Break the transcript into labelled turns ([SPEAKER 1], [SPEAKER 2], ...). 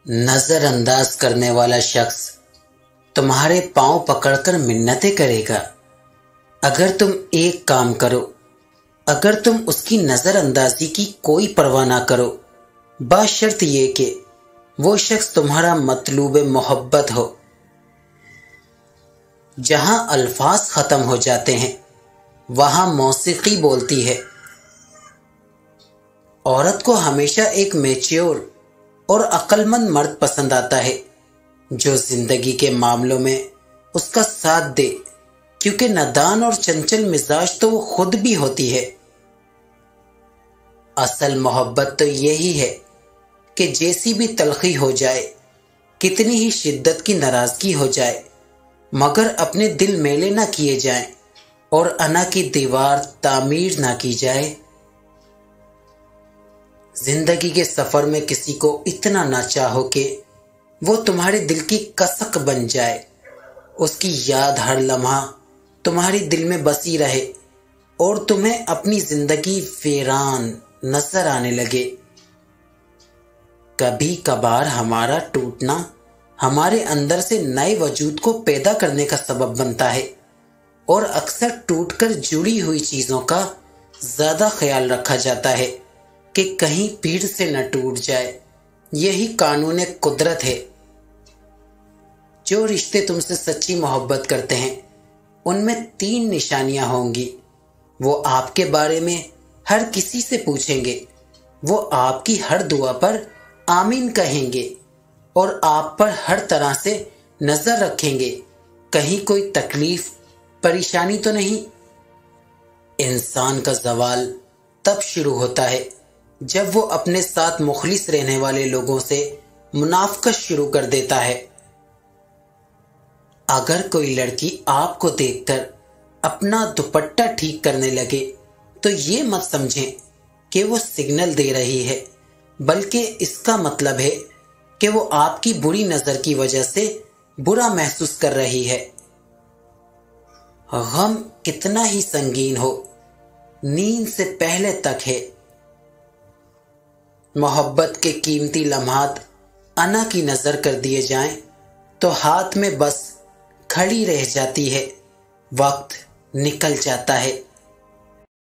[SPEAKER 1] नजर अंदाज करने वाला शख्स तुम्हारे पांव पकड़कर मिन्नतें करेगा। अगर तुम एक काम करो, अगर तुम उसकी नजर अंदाजी की कोई परवाह ना करो, बशर्त ये कि वो शख्स तुम्हारा मतलूब मोहब्बत हो। जहां अल्फाज खत्म हो जाते हैं वहां मौसीकी बोलती है। औरत को हमेशा एक मैच्योर और अक्लमंद मर्द पसंद आता है जो जिंदगी के मामलों में उसका साथ दे, क्योंकि नादान और चंचल मिजाज तो वो खुद भी होती है। असल मोहब्बत तो यही है कि जैसी भी तलखी हो जाए, कितनी ही शिद्दत की नाराजगी हो जाए, मगर अपने दिल मेले ना किए जाएं और अना की दीवार तामीर ना की जाए। जिंदगी के सफर में किसी को इतना ना चाहो कि वो तुम्हारे दिल की कसक बन जाए, उसकी याद हर लम्हा तुम्हारे दिल में बसी रहे और तुम्हें अपनी जिंदगी वीरान नजर आने लगे। कभी कभार हमारा टूटना हमारे अंदर से नए वजूद को पैदा करने का सबब बनता है और अक्सर टूटकर जुड़ी हुई चीजों का ज्यादा ख्याल रखा जाता है कि कहीं पीड़ से न टूट जाए। यही कानून कुदरत है। जो रिश्ते तुमसे सच्ची मोहब्बत करते हैं उनमें 3 निशानियां होंगी। वो आपके बारे में हर किसी से पूछेंगे, वो आपकी हर दुआ पर आमीन कहेंगे और आप पर हर तरह से नजर रखेंगे, कहीं कोई तकलीफ परेशानी तो नहीं। इंसान का जवाल तब शुरू होता है जब वो अपने साथ मुखलिस रहने वाले लोगों से मुनाफकत शुरू कर देता है। अगर कोई लड़की आपको देखकर अपना दुपट्टा ठीक करने लगे तो ये मत समझें कि वो सिग्नल दे रही है, बल्कि इसका मतलब है कि वो आपकी बुरी नजर की वजह से बुरा महसूस कर रही है। गम कितना ही संगीन हो, नींद से पहले तक है। मोहब्बत के कीमती लम्हात अना की नजर कर दिए जाएं तो हाथ में बस खड़ी रह जाती है, वक्त निकल जाता है।